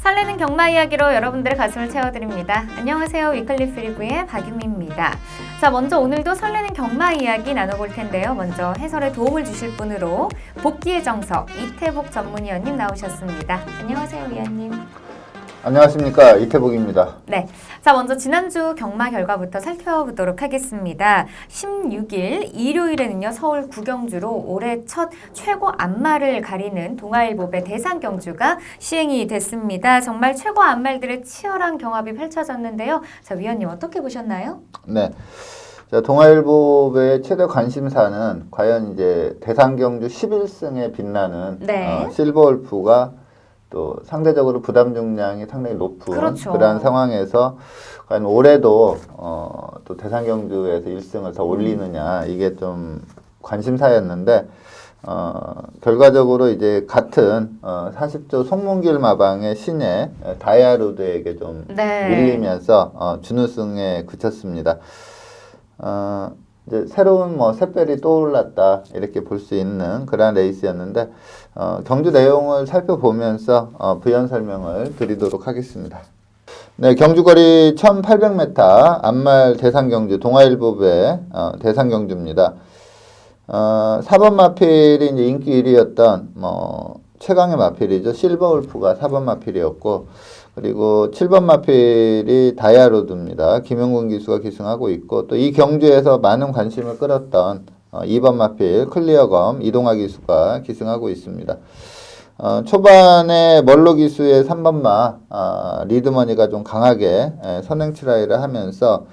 설레는 경마 이야기로 여러분들의 가슴을 채워드립니다. 안녕하세요. 위클리프 리그의 박유미입니다. 자, 먼저 오늘도 설레는 경마 이야기 나눠볼 텐데요. 먼저 해설에 도움을 주실 분으로 복귀의 정석 이태복 전문위원님 나오셨습니다. 안녕하세요, 위원님. 안녕하십니까, 이태복입니다. 네, 자 먼저 지난주 경마 결과부터 살펴보도록 하겠습니다. 16일 일요일에는요 서울 구경주로 올해 첫 최고 안마를 가리는 동아일보배 대상경주가 시행이 됐습니다. 정말 최고 안마들의 치열한 경합이 펼쳐졌는데요. 자 위원님 어떻게 보셨나요? 네. 자, 동아일보의 최대 관심사는 과연 이제 대상경주 11승에 빛나는 네. 실버울프가 또 상대적으로 부담 중량이 상당히 높은 그렇죠. 그런 상황에서 과연 올해도 또 대상경주에서 1승을 더 올리느냐 이게 좀 관심사였는데 결과적으로 이제 같은 40조 송문길 마방의 신예 다이아로드에게 좀 네. 밀리면서 준우승에 그쳤습니다. 이제 새로운 샛별이 떠올랐다 이렇게 볼 수 있는 그런 레이스였는데 경주 내용을 살펴보면서 부연 설명을 드리도록 하겠습니다. 네, 경주거리 1800m 안말 대상경주 동아일보배 대상경주입니다. 4번 마필이 이제 인기 1위였던 최강의 마필이죠. 실버울프가 4번 마필이었고 그리고 7번 마필이 다이아로드입니다. 김용군 기수가 기승하고 있고 또 이 경주에서 많은 관심을 끌었던 2번 마필 클리어검 이동하 기수가 기승하고 있습니다. 초반에 멀로 기수의 3번마 리드머니가 좀 강하게 선행치라이를 하면서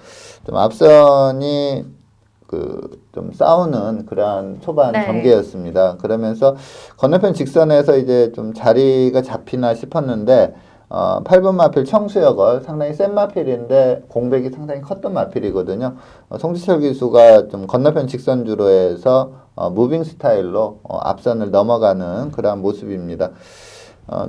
좀 앞선이 좀 싸우는 그러한 초반 네. 전개였습니다. 그러면서 건너편 직선에서 이제 좀 자리가 잡히나 싶었는데 8번 마필 청수역을 상당히 센 마필인데 공백이 상당히 컸던 마필이거든요. 송지철 기수가 좀 건너편 직선주로 해서 무빙 스타일로 앞선을 넘어가는 그러한 모습입니다.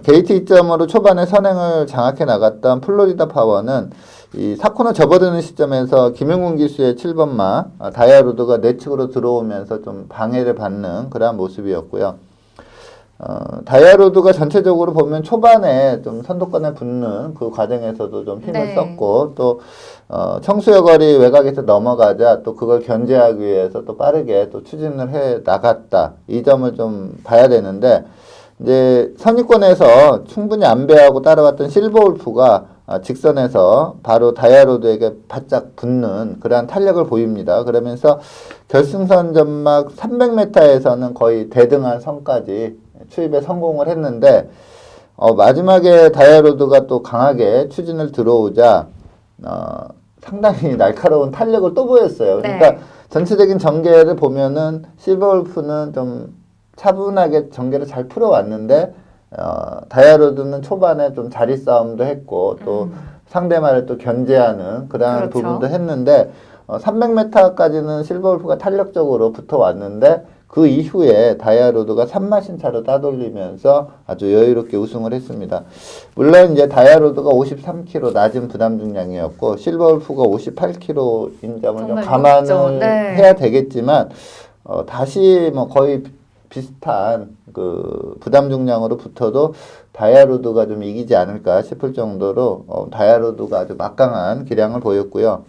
게이트 이점으로 초반에 선행을 장악해 나갔던 플로리다 파워는 이 4코너 접어드는 시점에서 김용군 기수의 7번마 다이아로드가 내측으로 들어오면서 좀 방해를 받는 그러한 모습이었고요. 다이아로드가 전체적으로 보면 초반에 좀 선두권에 붙는 그 과정에서도 좀 힘을 네. 썼고 또 청수여거리 외곽에서 넘어가자 또 그걸 견제하기 위해서 또 빠르게 또 추진을 해 나갔다. 이 점을 좀 봐야 되는데 이제 선입권에서 충분히 안배하고 따라왔던 실버울프가 직선에서 바로 다이아로드에게 바짝 붙는 그러한 탄력을 보입니다. 그러면서 결승선 전막 300m에서는 거의 대등한 선까지 추입에 성공을 했는데 마지막에 다이아로드가 또 강하게 추진을 들어오자 상당히 날카로운 탄력을 또 보였어요. 네. 그러니까 전체적인 전개를 보면은 실버울프는 좀 차분하게 전개를 잘 풀어왔는데 다이아로드는 초반에 좀 자리 싸움도 했고 또 상대말을 또 견제하는 그러한 그렇죠. 부분도 했는데 300m까지는 실버울프가 탄력적으로 붙어왔는데 그 이후에 다이아로드가 3마신 차로 따돌리면서 아주 여유롭게 우승을 했습니다. 물론 이제 다이아로드가 53kg 낮은 부담 중량이었고 실버울프가 58kg인 점을 좀 감안을 네. 해야 되겠지만 다시 거의 비슷한 그 부담 중량으로 붙어도 다이아로드가 좀 이기지 않을까 싶을 정도로 다이아로드가 아주 막강한 기량을 보였고요.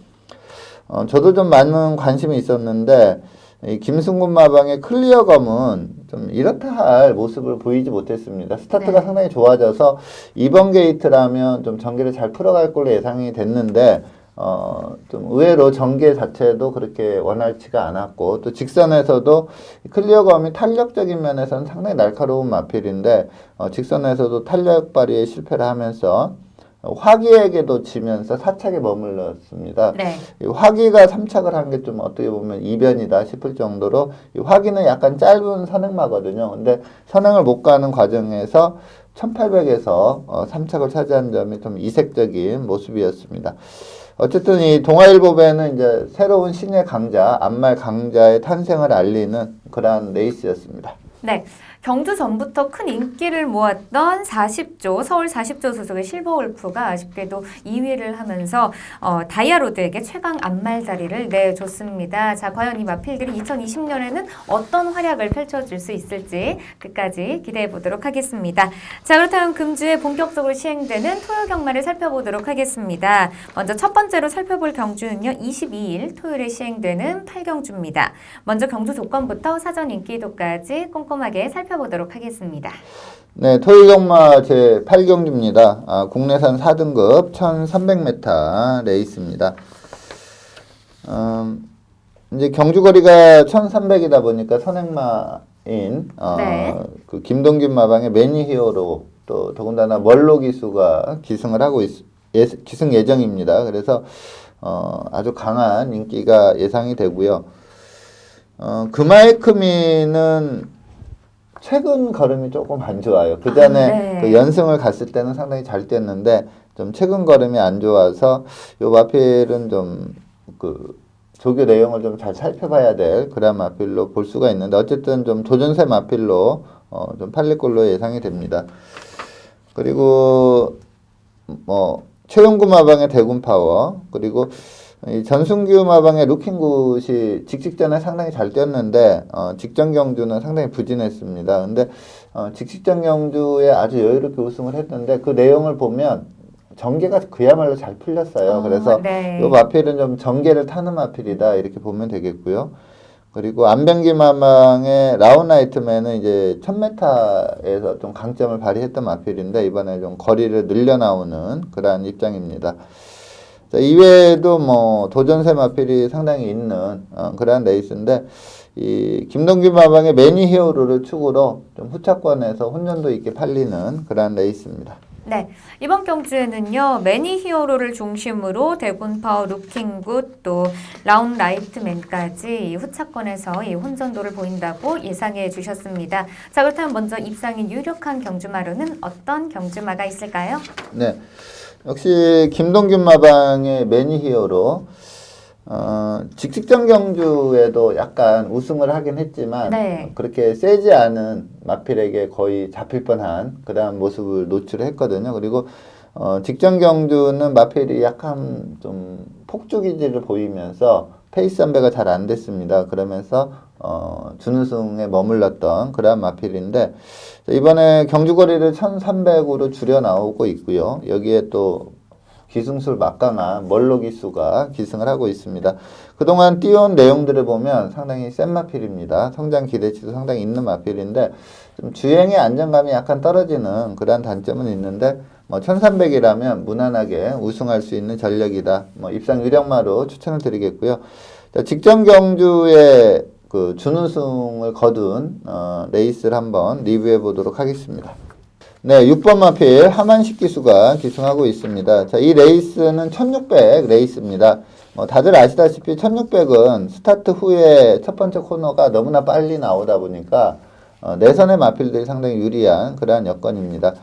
저도 좀 많은 관심이 있었는데 이 김승군 마방의 클리어검은 좀 이렇다 할 모습을 보이지 못했습니다. 스타트가 네. 상당히 좋아져서 2번 게이트라면 좀 전개를 잘 풀어갈 걸로 예상이 됐는데 좀 의외로 전개 자체도 그렇게 원활치가 않았고 또 직선에서도 클리어검이 탄력적인 면에서는 상당히 날카로운 마필인데 직선에서도 탄력 발휘에 실패를 하면서 화기에게도 지면서 4착에 머물렀습니다. 네. 이 화기가 3착을 한 게 좀 어떻게 보면 이변이다 싶을 정도로 이 화기는 약간 짧은 선행마거든요. 근데 선행을 못 가는 과정에서 1800에서 3착을 차지한 점이 좀 이색적인 모습이었습니다. 어쨌든 이 동아일보배는 이제 새로운 신예 강자, 안말 강자의 탄생을 알리는 그러한 레이스였습니다. 네. 경주 전부터 큰 인기를 모았던 40조, 서울 40조 소속의 실버울프가 아쉽게도 2위를 하면서 다이아로드에게 최강 안말 자리를 내줬습니다. 자, 과연 이 마필들이 2020년에는 어떤 활약을 펼쳐줄 수 있을지 끝까지 기대해 보도록 하겠습니다. 자, 그렇다면 금주에 본격적으로 시행되는 토요 경마를 살펴보도록 하겠습니다. 먼저 첫 번째로 살펴볼 경주는요, 22일 토요일에 시행되는 8경주입니다. 먼저 경주 조건부터 사전 인기도까지 꼼꼼하게 살펴보도록 하겠습니다. 네, 토요경마 제8경주입니다. 국내산 4등급 1300m 레이스입니다. 이제 경주거리가 1300이다 보니까 선행마인 네. 그 김동균 마방의 매니히어로 또 더군다나 멀로 기수가 기승을 하고 기승 예정입니다. 그래서 아주 강한 인기가 예상이 되고요. 금화의크미는 최근 걸음이 조금 안 좋아요. 그 전에 네. 그 연승을 갔을 때는 상당히 잘 뛰었는데 좀 최근 걸음이 안 좋아서 요 마필은 좀 그 조교 내용을 좀 잘 살펴봐야 될 그런 마필로 볼 수가 있는데 어쨌든 좀 도전세 마필로 좀 팔릴 걸로 예상이 됩니다. 그리고 뭐 최용구 마방의 대군 파워 그리고 이 전순규 마방의 루킹굿이 직직전에 상당히 잘 뛰었는데 직전 경주는 상당히 부진했습니다. 근데 직직전 경주에 아주 여유롭게 우승을 했는데 그 내용을 보면 전개가 그야말로 잘 풀렸어요. 그래서 네. 이 마필은 좀 전개를 타는 마필이다 이렇게 보면 되겠고요. 그리고 안병기 마방의 라운라이트맨은 이제 1000m에서 좀 강점을 발휘했던 마필인데 이번에 좀 거리를 늘려 나오는 그러한 입장입니다. 자, 이외에도 뭐 도전세 마필이 상당히 있는 그러한 레이스인데 이 김동균 마방의 매니 히어로를 축으로 좀 후차권에서 혼전도 있게 팔리는 그러한 레이스입니다. 네, 이번 경주에는요, 매니 히어로를 중심으로 대군파워, 루킹굿, 또 라운라이트맨까지 후차권에서 이 혼전도를 보인다고 예상해 주셨습니다. 자, 그렇다면 먼저 입상이 유력한 경주마로는 어떤 경주마가 있을까요? 네, 역시 김동균 마방의 매니 히어로 직직전 경주에도 약간 우승을 하긴 했지만 네. 그렇게 세지 않은 마필에게 거의 잡힐 뻔한 그러한 모습을 노출했거든요. 그리고 직전 경주는 마필이 약간 좀 폭주 기질을 보이면서 페이스 안배가 잘 안 됐습니다. 그러면서 준우승에 머물렀던 그러한 마필인데 이번에 경주거리를 1300으로 줄여 나오고 있고요. 여기에 또 기승술 막강한 멀로 기수가 기승을 하고 있습니다. 그동안 띄워온 내용들을 보면 상당히 센 마필입니다. 성장 기대치도 상당히 있는 마필인데 좀 주행의 안정감이 약간 떨어지는 그러한 단점은 있는데 뭐 1300이라면 무난하게 우승할 수 있는 전력이다. 뭐 입상 유력마로 추천을 드리겠고요. 자, 직전 경주에 그 준우승을 거둔 레이스를 한번 리뷰해 보도록 하겠습니다. 네, 6번 마필 하만식 기수가 기승하고 있습니다. 자, 이 레이스는 1600 레이스입니다. 다들 아시다시피 1600은 스타트 후에 첫 번째 코너가 너무나 빨리 나오다 보니까 내선의 마필들이 상당히 유리한 그러한 여건입니다.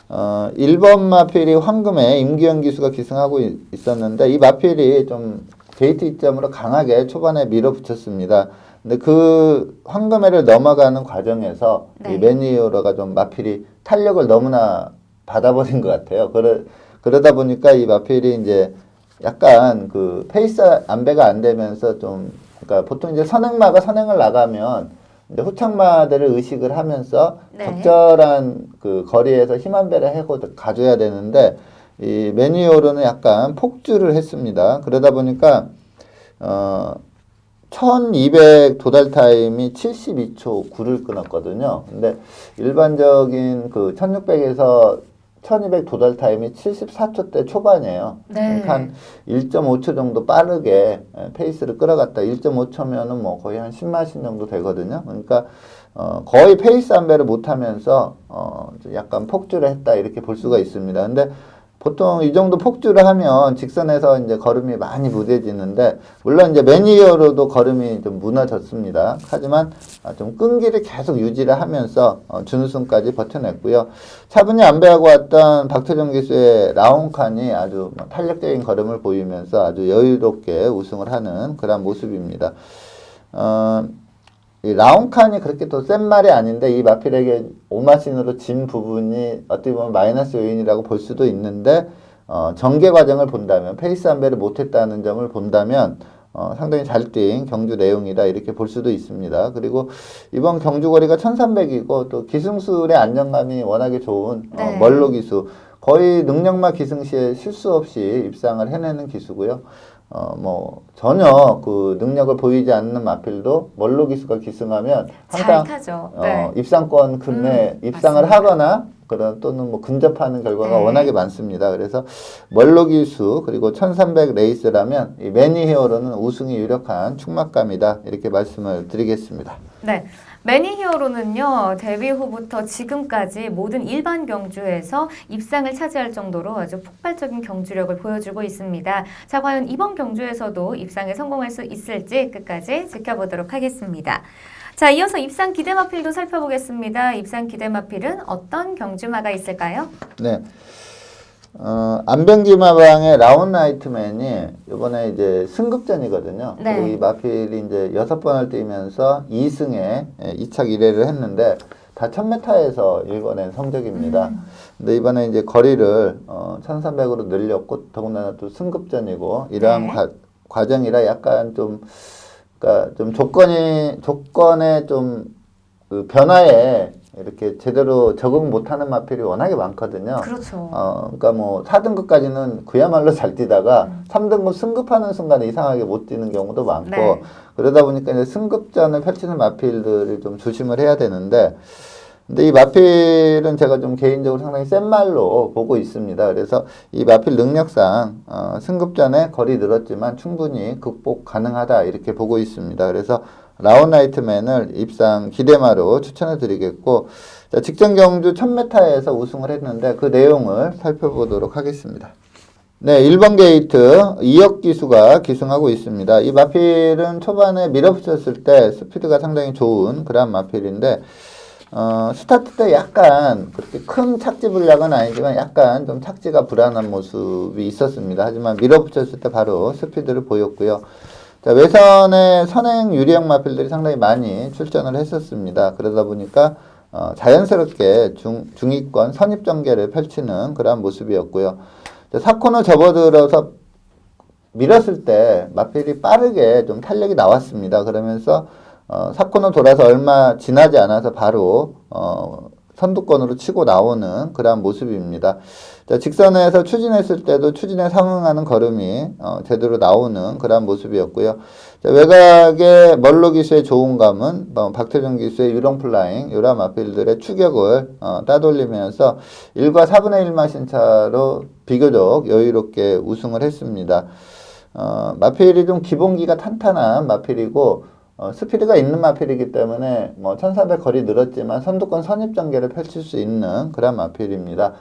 1번 마필이 황금의 임기현 기수가 기승하고 있었는데 이 마필이 좀 게이트 이점으로 강하게 초반에 밀어붙였습니다. 근데 그 황금회를 넘어가는 과정에서 네. 이 매니어로가 좀 마필이 탄력을 너무나 받아버린 것 같아요. 그러다 보니까 이 마필이 이제 약간 그 페이스 안배가 안 되면서 좀, 그러니까 보통 이제 선행마가 선행을 나가면 이제 후창마들을 의식을 하면서 네. 적절한 그 거리에서 힘 안배를 하고 가줘야 되는데 이 매니어로는 약간 폭주를 했습니다. 그러다 보니까 1200 도달 타임이 72초 9를 끊었거든요. 근데 일반적인 그 1600에서 1200 도달 타임이 74초대 초반이에요. 네. 그러니까 한 1.5초 정도 빠르게 페이스를 끌어갔다. 1.5초면은 뭐 거의 한 10마신 정도 되거든요. 그러니까 거의 페이스 안배를 못하면서 약간 폭주를 했다 이렇게 볼 수가 있습니다. 근데 보통 이 정도 폭주를 하면 직선에서 이제 걸음이 많이 무뎌지는데 물론 이제 매니어로도 걸음이 좀 무너졌습니다. 하지만 좀 끈기를 계속 유지를 하면서 준우승까지 버텨냈고요. 차분히 안배하고 왔던 박태정 기수의 라운칸이 아주 탄력적인 걸음을 보이면서 아주 여유롭게 우승을 하는 그런 모습입니다. 이 라운칸이 그렇게 또 센 말이 아닌데 이 마필에게 오마신으로 진 부분이 어떻게 보면 마이너스 요인이라고 볼 수도 있는데 전개 과정을 본다면 페이스 안배를 못했다는 점을 본다면 상당히 잘 뛴 경주 내용이다 이렇게 볼 수도 있습니다. 그리고 이번 경주 거리가 1300이고 또 기승술의 안정감이 워낙에 좋은 네. 멀로 기수 거의 능력마 기승 시에 실수 없이 입상을 해내는 기수고요. 뭐 전혀 그 능력을 보이지 않는 마필도 멀로 기수가 기승하면 잘 항상 타죠. 네. 입상권 근내 입상을 맞습니다. 하거나 그런 또는 뭐 근접하는 결과가 네. 워낙에 많습니다. 그래서 멀로 기수 그리고 1300 레이스라면 이 매니 히어로는 우승이 유력한 충막감이다 이렇게 말씀을 드리겠습니다. 네. 매니 히어로는요, 데뷔 후부터 지금까지 모든 일반 경주에서 입상을 차지할 정도로 아주 폭발적인 경주력을 보여주고 있습니다. 자, 과연 이번 경주에서도 입상에 성공할 수 있을지 끝까지 지켜보도록 하겠습니다. 자, 이어서 입상 기대마필도 살펴보겠습니다. 입상 기대마필은 어떤 경주마가 있을까요? 네. 안병기마방의 라운 나이트맨이 이번에 이제 승급전이거든요. 네. 그리고 이 마필이 이제 6번을 뛰면서 2승에 2착 1회를 했는데 다 1000m에서 읽어낸 성적입니다. 근데 이번에 이제 거리를 1300으로 늘렸고 더군다나 또 승급전이고 이러한 네. 과정이라 약간 좀 그러니까 좀 조건에 좀 그 변화에 이렇게 제대로 적응 못하는 마필이 워낙에 많거든요. 그렇죠. 그러니까 뭐 4등급까지는 그야말로 잘 뛰다가 3등급 승급하는 순간에 이상하게 못 뛰는 경우도 많고 네. 그러다 보니까 이제 승급전을 펼치는 마필들이 좀 조심을 해야 되는데 근데 이 마필은 제가 좀 개인적으로 상당히 센 말로 보고 있습니다. 그래서 이 마필 능력상 승급전에 거리 늘었지만 충분히 극복 가능하다 이렇게 보고 있습니다. 그래서 라운 나이트맨을 입상 기대마로 추천해 드리겠고 자, 직전 경주 1000m에서 우승을 했는데 그 내용을 살펴보도록 하겠습니다. 네, 1번 게이트 이혁 기수가 기승하고 있습니다. 이 마필은 초반에 밀어붙였을 때 스피드가 상당히 좋은 그런 마필인데 스타트 때 약간 그렇게 큰 착지 분량은 아니지만 약간 좀 착지가 불안한 모습이 있었습니다. 하지만 밀어붙였을 때 바로 스피드를 보였고요. 자, 외선의 선행 유리형 마필들이 상당히 많이 출전을 했었습니다. 그러다 보니까 자연스럽게 중위권 선입 전개를 펼치는 그러한 모습이었고요. 자, 4코너 접어들어서 밀었을 때 마필이 빠르게 좀 탄력이 나왔습니다. 그러면서 4코너 돌아서 얼마 지나지 않아서 바로 선두권으로 치고 나오는 그러한 모습입니다. 자, 직선에서 추진했을 때도 추진에 상응하는 걸음이 제대로 나오는 그러한 모습이었고요. 자, 외곽의 멀로 기수의 좋은 감은 박태준 기수의 유long 플라잉 이런 마필들의 추격을 따돌리면서 1과 4분의 1마 신차로 비교적 여유롭게 우승을 했습니다. 마필이 좀 기본기가 탄탄한 마필이고 스피드가 있는 마필이기 때문에 뭐 1400 거리 늘었지만 선두권 선입 전개를 펼칠 수 있는 그런 마필입니다.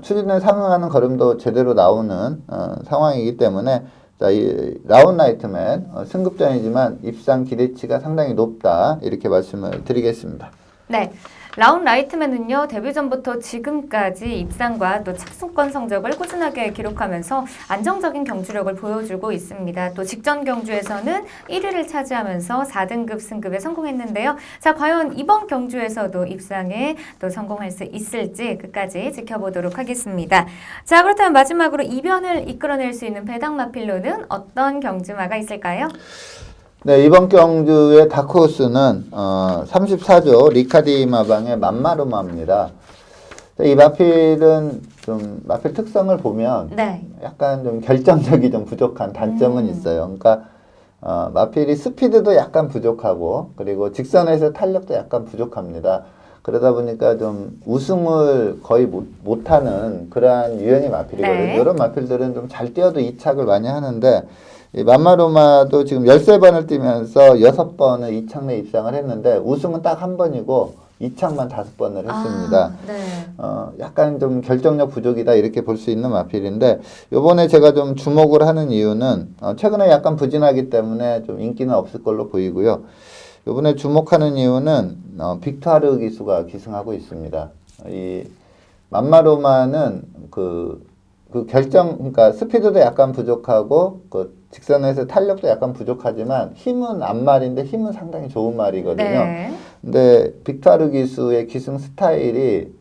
추진에 상응하는 걸음도 제대로 나오는 상황이기 때문에 자, 이 라운 나이트맨 승급전이지만 입상 기대치가 상당히 높다 이렇게 말씀을 드리겠습니다. 네. 라운 라이트맨은요, 데뷔 전부터 지금까지 입상과 또 착수권 성적을 꾸준하게 기록하면서 안정적인 경주력을 보여주고 있습니다. 또 직전 경주에서는 1위를 차지하면서 4등급 승급에 성공했는데요. 자, 과연 이번 경주에서도 입상에 또 성공할 수 있을지 끝까지 지켜보도록 하겠습니다. 자, 그렇다면 마지막으로 이변을 이끌어낼 수 있는 배당 마필로는 어떤 경주마가 있을까요? 네, 이번 경주의 다크호스는 34조 리카디 마방의 맘마루마입니다. 이 마필은 좀 마필 특성을 보면 네. 약간 좀 결정력이 좀 부족한 단점은 있어요. 그러니까 마필이 스피드도 약간 부족하고 그리고 직선에서 탄력도 약간 부족합니다. 그러다 보니까 좀 우승을 거의 못하는 그러한 유형의 마필이거든요. 네. 이런 마필들은 좀 잘 뛰어도 이착을 많이 하는데 이 맘마루마도 지금 13번을 뛰면서 6번을 2착 내 입상을 했는데 우승은 딱 한 번이고 2착만 5번을 했습니다. 네. 약간 좀 결정력 부족이다 이렇게 볼 수 있는 마필인데 요번에 제가 좀 주목을 하는 이유는 최근에 약간 부진하기 때문에 좀 인기는 없을 걸로 보이고요. 요번에 주목하는 이유는 빅투아르 기수가 기승하고 있습니다. 이 맘마루마는 그 그 그러니까 스피드도 약간 부족하고 그 직선에서 탄력도 약간 부족하지만 힘은 앞말인데 힘은 상당히 좋은 말이거든요. 네. 근데 빅토르 기수의 기승 스타일이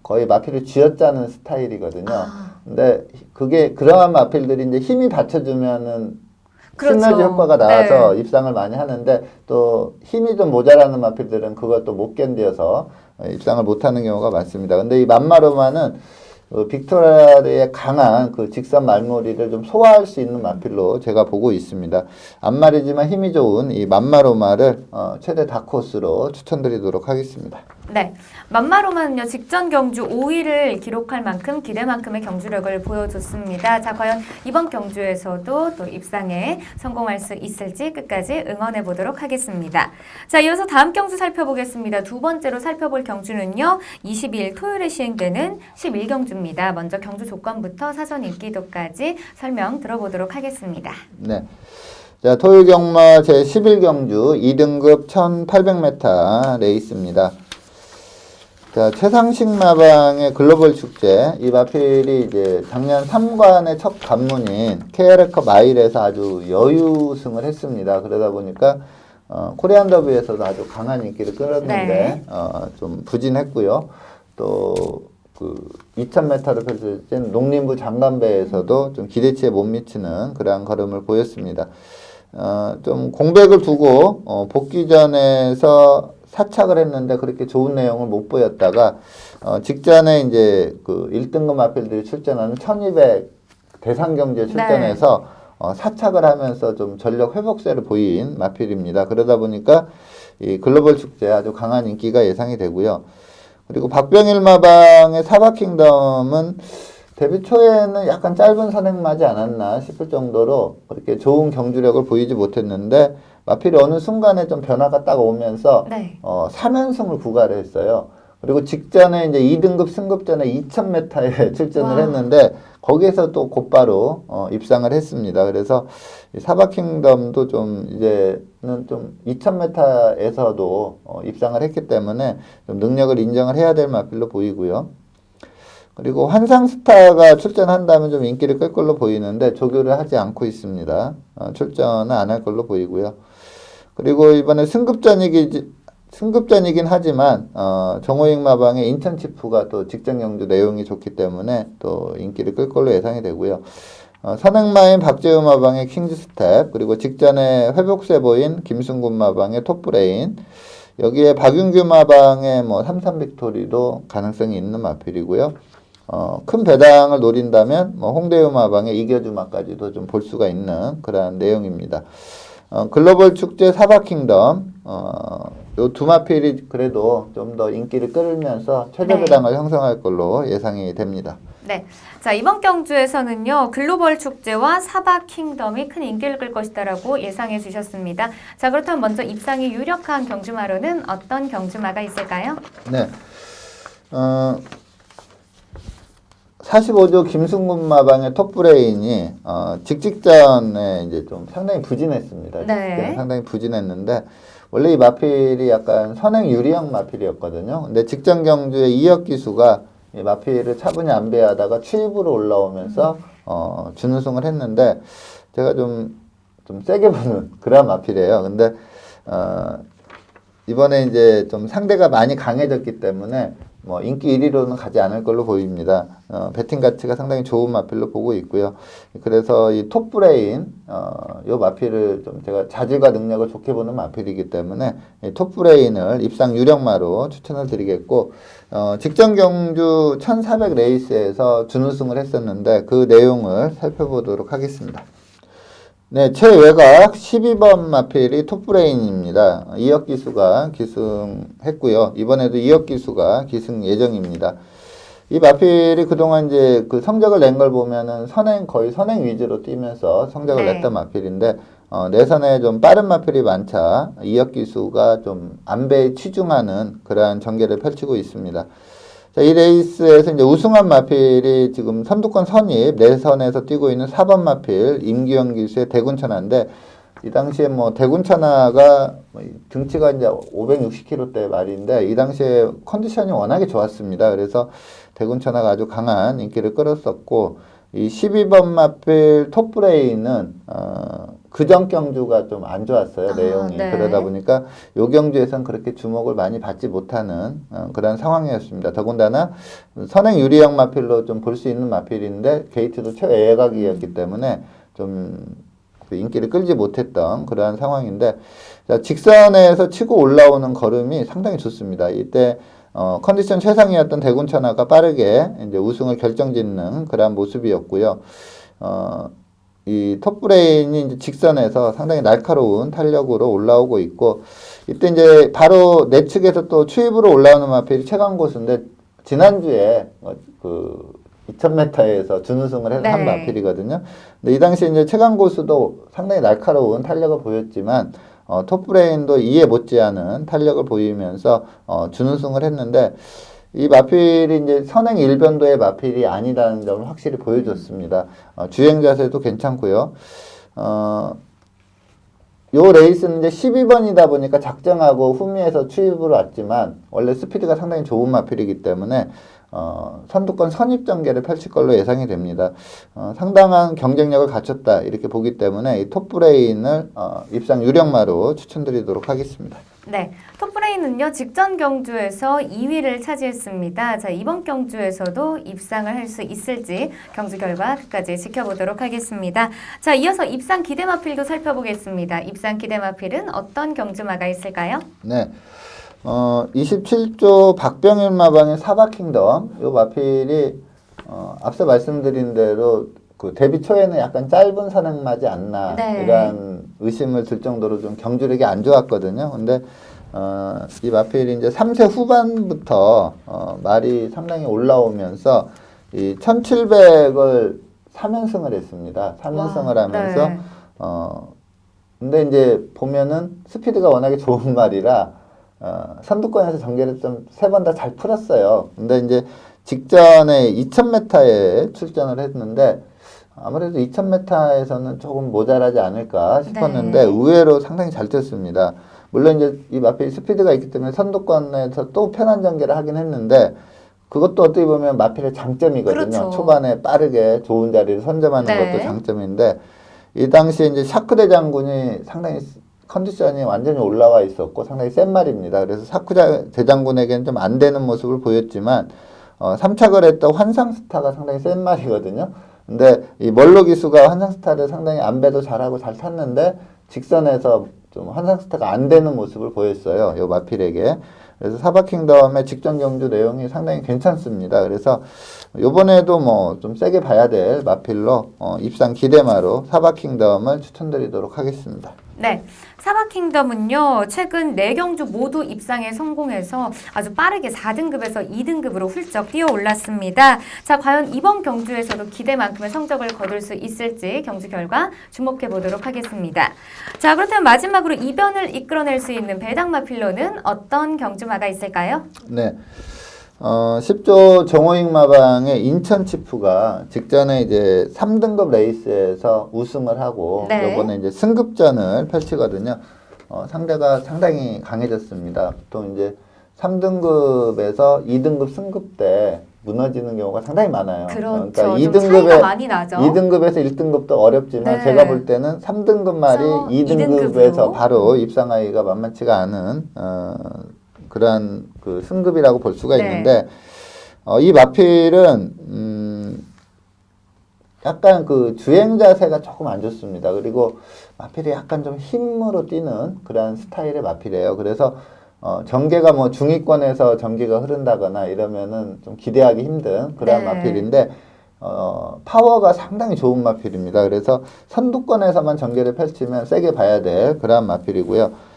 거의 마필을 쥐어짜는 스타일이거든요. 근데 그게 그러한 마필들이 이제 힘이 받쳐주면은 그렇죠. 시너지 효과가 나와서 입상을 많이 하는데 또 힘이 좀 모자라는 마필들은 그것도 못 견뎌서 입상을 못하는 경우가 많습니다. 근데 이 만마로마는 빅토리아의 강한 그 직선 말머리를 좀 소화할 수 있는 마필로 제가 보고 있습니다. 앞말이지만 힘이 좋은 이 만마로마를 최대 다크호스로 추천드리도록 하겠습니다. 네, 만마로마는요 직전 경주 5위를 기록할 만큼 기대만큼의 경주력을 보여줬습니다. 자, 과연 이번 경주에서도 또 입상에 성공할 수 있을지 끝까지 응원해 보도록 하겠습니다. 자, 이어서 다음 경주 살펴보겠습니다. 두 번째로 살펴볼 경주는요 22일 토요일에 시행되는 11경주입니다. 먼저 경주 조건부터 사전 인기도까지 설명 들어보도록 하겠습니다. 네. 자, 토요 경마 제11경주 2등급 1800m 레이스입니다. 자, 최상식 마방의 글로벌 축제. 이 마필이 이제 작년 3관의 첫 관문인 KR컵 마일에서 아주 여유승을 했습니다. 그러다 보니까 코리안 더비에서도 아주 강한 인기를 끌었는데 좀 부진했고요. 또 그 2000m를 펼칠 때 농림부 장관배에서도 좀 기대치에 못 미치는 그러한 걸음을 보였습니다. 좀 공백을 두고 복귀전에서 사착을 했는데 그렇게 좋은 내용을 못 보였다가 직전에 이제 그 1등급 마필들이 출전하는 1200 대상경주에 출전해서 사착을 하면서 좀 전력 회복세를 보인 마필입니다. 그러다 보니까 이 글로벌 축제에 아주 강한 인기가 예상이 되고요. 그리고 박병일 마방의 사바킹덤은 데뷔 초에는 약간 짧은 선행마지 않았나 싶을 정도로 그렇게 좋은 경주력을 보이지 못했는데 마필이 어느 순간에 좀 변화가 딱 오면서 3연승을 구가를 했어요. 그리고 직전에 이제 2등급 승급전에 2000m에 출전을 했는데 거기에서 또 곧바로 입상을 했습니다. 그래서 이 사바킹덤도 좀 이제는 좀 2000m에서도 입상을 했기 때문에 좀 능력을 인정을 해야 될 마필로 보이고요. 그리고 환상스타가 출전한다면 좀 인기를 끌 걸로 보이는데 조교를 하지 않고 있습니다. 출전은 안 할 걸로 보이고요. 그리고 이번에 승급전이긴 하지만 정호익 마방의 인천치프가 또 직전 경주 내용이 좋기 때문에 또 인기를 끌 걸로 예상이 되고요. 선행마인 박재우 마방의 킹즈스텝, 그리고 직전에 회복세 보인 김승군 마방의 톱브레인, 여기에 박윤규 마방의 뭐 삼삼 빅토리도 가능성이 있는 마필이고요. 큰 배당을 노린다면 뭐 홍대우 마방의 이겨주마까지도 좀 볼 수가 있는 그러한 내용입니다. 글로벌 축제 사바킹덤, 요 두 마필이 그래도 좀 더 인기를 끌면서 최대 배당을 형성할 걸로 예상이 됩니다. 네. 자, 이번 경주에서는요, 글로벌 축제와 사바킹덤이 큰 인기를 끌 것이다라고 예상해 주셨습니다. 자, 그렇다면 먼저 입상이 유력한 경주마로는 어떤 경주마가 있을까요? 네. 45조 김승군 마방의 톱브레인이 직전에 이제 좀 상당히 부진했습니다. 네. 상당히 부진했는데 원래 이 마필이 약간 선행 유리형 마필이었거든요. 근데 직전 경주에 이혁 기수가 이 마필을 차분히 안배하다가 추입으로 올라오면서 준우승을 했는데 제가 좀 세게 보는 그런 마필이에요. 근데 이번에 이제 좀 상대가 많이 강해졌기 때문에 뭐 인기 1위로는 가지 않을 걸로 보입니다. 배팅 가치가 상당히 좋은 마필로 보고 있고요. 그래서 이 톱브레인, 요 마필을 좀 제가 자질과 능력을 좋게 보는 마필이기 때문에 이 톱브레인을 입상 유력마로 추천을 드리겠고, 직전 경주 1400 레이스에서 준우승을 했었는데 그 내용을 살펴보도록 하겠습니다. 네, 최외곽 12번 마필이 톱브레인입니다. 이혁 기수가 기승했고요. 이번에도 이혁 기수가 기승 예정입니다. 이 마필이 그동안 이제 그 성적을 낸 걸 보면은 거의 선행 위주로 뛰면서 성적을 냈던 마필인데, 내선에 좀 빠른 마필이 많자 이혁 기수가 좀 안배에 치중하는 그러한 전개를 펼치고 있습니다. 자, 이 레이스에서 이제 우승한 마필이 지금 선두권 선입 내선에서 뛰고 있는 4번 마필 임기영 기수의 대군천하인데, 이 당시에 뭐 대군천하가 등치가 이제 560kg대 말인데 이 당시에 컨디션이 워낙에 좋았습니다. 그래서 대군천하가 아주 강한 인기를 끌었었고, 이 12번 마필 톱브레인은 그전 경주가 좀 안 좋았어요. 내용이. 네. 그러다 보니까 요 경주에선 그렇게 주목을 많이 받지 못하는 그런 상황이었습니다. 더군다나 선행 유리형 마필로 좀 볼 수 있는 마필인데 게이트도 최애각이었기 때문에 좀 인기를 끌지 못했던 그러한 상황인데, 자, 직선에서 치고 올라오는 걸음이 상당히 좋습니다. 이때 컨디션 최상이었던 대군천하가 빠르게 이제 우승을 결정짓는 그러한 모습이었고요. 이 톱브레인이 이제 직선에서 상당히 날카로운 탄력으로 올라오고 있고, 이때 이제 바로 내측에서 또 추입으로 올라오는 마필이 최강고수인데, 지난주에 그 2000m에서 준우승을 해서 한 마필이거든요. 근데 이 당시에 이제 최강고수도 상당히 날카로운 탄력을 보였지만, 톱브레인도 이에 못지않은 탄력을 보이면서 준우승을 했는데, 이 마필이 이제 선행 일변도의 마필이 아니라는 점을 확실히 보여줬습니다. 주행 자세도 괜찮고요. 요 레이스는 이제 12번이다 보니까 작정하고 후미에서 추입으로 왔지만 원래 스피드가 상당히 좋은 마필이기 때문에 선두권 선입 전개를 펼칠 걸로 예상이 됩니다. 상당한 경쟁력을 갖췄다 이렇게 보기 때문에 이 톱브레인을 입상 유력마로 추천드리도록 하겠습니다. 네, 톱브레인은요 직전 경주에서 2위를 차지했습니다. 자, 이번 경주에서도 입상을 할 수 있을지 경주 결과 끝까지 지켜보도록 하겠습니다. 자, 이어서 입상 기대 마필도 살펴보겠습니다. 입상 기대 마필은 어떤 경주마가 있을까요? 네, 27조 박병일 마방의 사바킹덤, 요 마필이 앞서 말씀드린 대로 그 데뷔 초에는 약간 짧은 선행마지 않나 이런 의심을 들 정도로 좀 경주력이 안 좋았거든요. 근데 이 마필이 이제 3세 후반부터 말이 상당히 올라오면서 이 1700을 3연승을 했습니다. 3연승을 하면서 근데 이제 보면은 스피드가 워낙에 좋은 말이라 선두권에서 전개를 좀 3번 다 잘 풀었어요. 근데 이제 직전에 2000m에 출전을 했는데 아무래도 2000m에서는 조금 모자라지 않을까 싶었는데 의외로 상당히 잘 뛰었습니다. 물론 이제 이 마필 스피드가 있기 때문에 선두권에서 또 편한 전개를 하긴 했는데 그것도 어떻게 보면 마필의 장점이거든요. 그렇죠. 초반에 빠르게 좋은 자리를 선점하는 것도 장점인데 이 당시에 이제 샤크 대장군이 상당히 컨디션이 완전히 올라와 있었고 상당히 센 말입니다. 그래서 샤크 대장군에게는 좀 안 되는 모습을 보였지만 3착을 했던 환상스타가 상당히 센 말이거든요. 근데 이 멀로 기수가 환상스타를 상당히 안배도 잘하고 잘 탔는데 직선에서 좀 환상스타가 안 되는 모습을 보였어요. 요 마필에게. 그래서 사바킹덤의 직전 경주 내용이 상당히 괜찮습니다. 그래서 요번에도 뭐 좀 세게 봐야 될 마필로 입상 기대마로 사바킹덤을 추천드리도록 하겠습니다. 네, 사바킹덤은요 최근 4경주 모두 입상에 성공해서 아주 빠르게 4등급에서 2등급으로 훌쩍 뛰어 올랐습니다. 자, 과연 이번 경주에서도 기대만큼의 성적을 거둘 수 있을지 경주 결과 주목해 보도록 하겠습니다. 자, 그렇다면 마지막으로 이변을 이끌어낼 수 있는 배당마필로는 어떤 경주마가 있을까요? 네. 10조 정호익 마방의 인천치프가 직전에 이제 3등급 레이스에서 우승을 하고 요번에 이제 승급전을 펼치거든요. 상대가 상당히 강해졌습니다. 보통 이제 3등급에서 2등급 승급 때 무너지는 경우가 상당히 많아요. 그렇죠. 그러니까 차이가 많이 나죠. 2등급에서 1등급도 어렵지만 제가 볼 때는 3등급 말이 2등급에서 바로 입상하기가 만만치가 않은 그러한 그 승급이라고 볼 수가 있는데 이 마필은 약간 그 주행 자세가 조금 안 좋습니다. 그리고 마필이 약간 좀 힘으로 뛰는 그런 스타일의 마필이에요. 그래서 전개가 뭐 중위권에서 전개가 흐른다거나 이러면은 좀 기대하기 힘든 그런 마필인데 파워가 상당히 좋은 마필입니다. 그래서 선두권에서만 전개를 펼치면 세게 봐야 될 그런 마필이고요.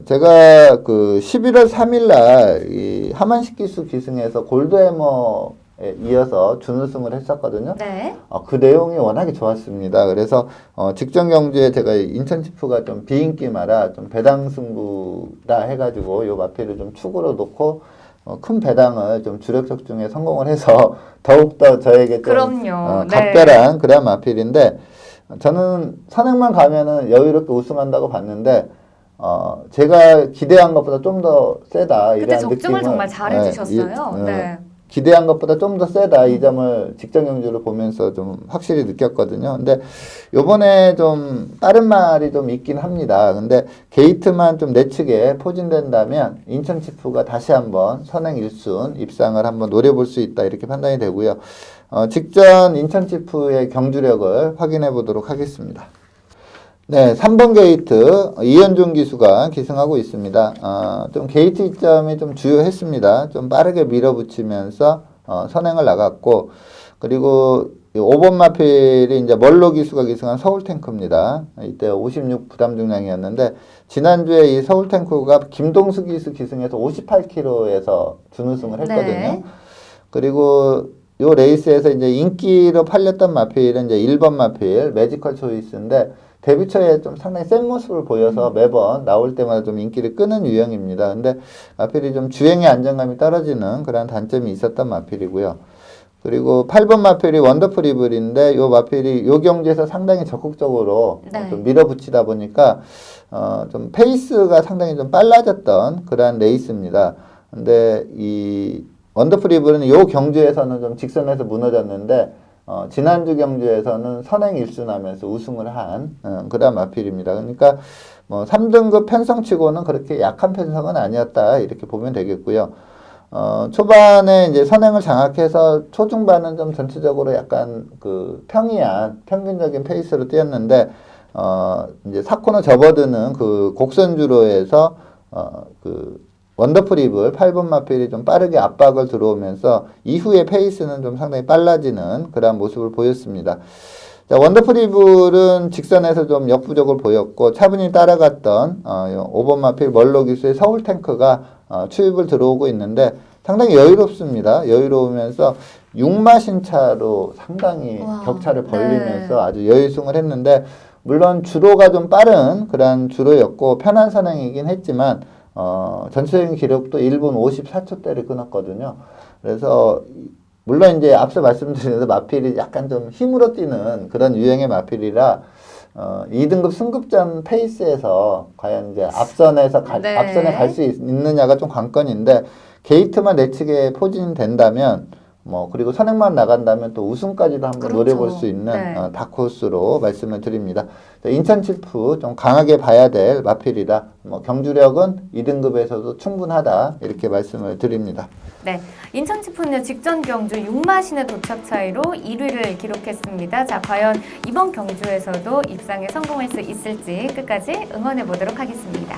제가 그 11월 3일 날 이 하만식 기수 기승에서 골드해머에 이어서 준우승을 했었거든요. 그 내용이 워낙에 좋았습니다. 그래서 직전 경주에 제가 인천치프가 좀 비인기마라 좀 배당 승부라 해가지고 요 마필을 좀 축으로 놓고 큰 배당을 좀 주력적 중에 성공을 해서 더욱더 저에게 좀 각별한 그런 마필인데 저는 선행만 가면은 여유롭게 우승한다고 봤는데 제가 기대한 것보다 좀 더 세다. 그때 적중을 정말 잘해주셨어요. 기대한 것보다 좀 더 세다. 이 점을 직전 경주를 보면서 좀 확실히 느꼈거든요. 근데 요번에 좀 다른 말이 좀 있긴 합니다. 근데 게이트만 좀 내측에 포진된다면 인천치프가 다시 한번 선행 1순 입상을 한번 노려볼 수 있다. 이렇게 판단이 되고요. 직전 인천치프의 경주력을 확인해 보도록 하겠습니다. 네, 3번 게이트 이현종 기수가 기승하고 있습니다. 좀 게이트 이점이 좀 주요했습니다. 좀 빠르게 밀어붙이면서 선행을 나갔고, 그리고 5번 마필이 이제 멀로 기수가 기승한 서울탱크입니다. 이때 56 부담 중량이었는데 지난주에 이 서울탱크가 김동수 기수 기승해서 58km에서 준우승을 했거든요. 네. 그리고 요 레이스에서 이제 인기로 팔렸던 마필은 이제 1번 마필 매지컬 초이스인데 데뷔 초에 좀 상당히 센 모습을 보여서 매번 나올 때마다 좀 인기를 끄는 유형입니다. 근데 마필이 좀 주행의 안정감이 떨어지는 그런 단점이 있었던 마필이고요. 그리고 8번 마필이 원더풀 이블인데 요 마필이 요 경주에서 상당히 적극적으로 네. 좀 밀어붙이다 보니까 좀 페이스가 상당히 좀 빨라졌던 그런 레이스입니다. 근데 이 원더풀 이블은 요 경주에서는 좀 직선에서 무너졌는데 지난주 경주에서는 선행 1순하면서 우승을 한 그런 마필입니다. 그러니까 뭐 3등급 편성치고는 그렇게 약한 편성은 아니었다 이렇게 보면 되겠고요. 초반에 이제 선행을 장악해서 초중반은 좀 전체적으로 약간 그 평이한 평균적인 페이스로 뛰었는데 이제 4코너 접어드는 그 곡선주로에서 그 원더풀 이블 8번 마필이 좀 빠르게 압박을 들어오면서 이후의 페이스는 좀 상당히 빨라지는 그런 모습을 보였습니다. 자, 원더풀 이블은 직선에서 좀 역부족을 보였고 차분히 따라갔던 5번 마필 멀로 기수의 서울탱크가 추입을 들어오고 있는데 상당히 여유롭습니다. 여유로우면서 6마신 차로 상당히 와, 격차를 벌리면서 네. 아주 여유승을 했는데 물론 주로가 좀 빠른 그런 주로였고 편한 선행이긴 했지만 전체적인 기록도 1분 54초대를 끊었거든요. 그래서 물론 이제 앞서 말씀드린 대로 마필이 약간 좀 힘으로 뛰는 그런 유형의 마필이라 2등급 승급전 페이스에서 과연 이제 앞선에 갈 수 있느냐가 좀 관건인데 게이트만 내측에 포진된다면 그리고 선행만 나간다면 또 우승까지도 한번 그렇죠. 노려볼 수 있는 네. 다크호스로 말씀을 드립니다. 인천칠프 좀 강하게 봐야 될 마필이다. 경주력은 2등급에서도 충분하다. 이렇게 말씀을 드립니다. 네, 인천치프는 직전 경주 6마신의 도착 차이로 1위를 기록했습니다. 자, 과연 이번 경주에서도 입상에 성공할 수 있을지 끝까지 응원해 보도록 하겠습니다.